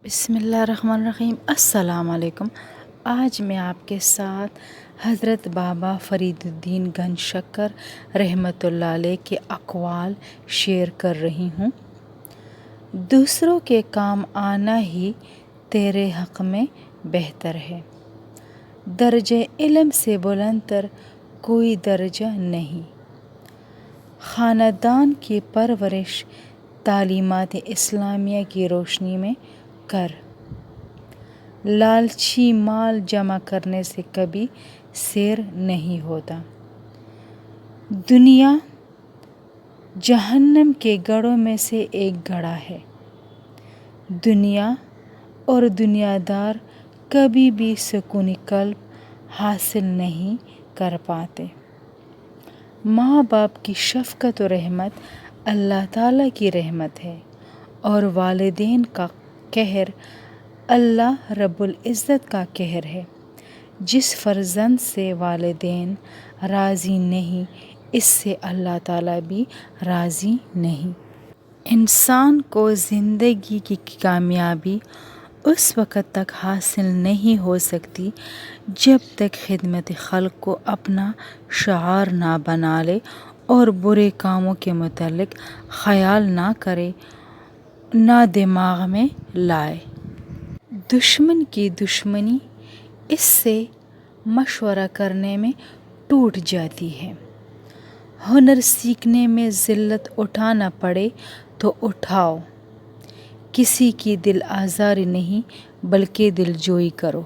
بسم اللہ الرحمن الرحیم۔ السلام علیکم۔ آج میں آپ کے ساتھ حضرت بابا فرید الدین گنج شکر رحمۃ اللہ علیہ کے اقوال شیئر کر رہی ہوں۔ دوسروں کے کام آنا ہی تیرے حق میں بہتر ہے۔ درجہ علم سے بلند تر کوئی درجہ نہیں۔ خاندان کی پرورش تعلیمات اسلامیہ کی روشنی میں کر۔ لالچی مال جمع کرنے سے کبھی سیر نہیں ہوتا۔ دنیا جہنم کے گڑھوں میں سے ایک گڑھا ہے۔ دنیا اور دنیا دار کبھی بھی سکون قلب حاصل نہیں کر پاتے۔ ماں باپ کی شفقت و رحمت اللہ تعالیٰ کی رحمت ہے، اور والدین کا قہر اللہ رب العزت کا قہر ہے۔ جس فرزند سے والدین راضی نہیں، اس سے اللہ تعالیٰ بھی راضی نہیں۔ انسان کو زندگی کی کامیابی اس وقت تک حاصل نہیں ہو سکتی جب تک خدمت خلق کو اپنا شعار نہ بنا لے اور برے کاموں کے متعلق خیال نہ کرے، نہ دماغ میں لائے۔ دشمن کی دشمنی اس سے مشورہ کرنے میں ٹوٹ جاتی ہے۔ ہنر سیکھنے میں ذلت اٹھانا پڑے تو اٹھاؤ۔ کسی کی دل آزاری نہیں بلکہ دل جوئی کرو۔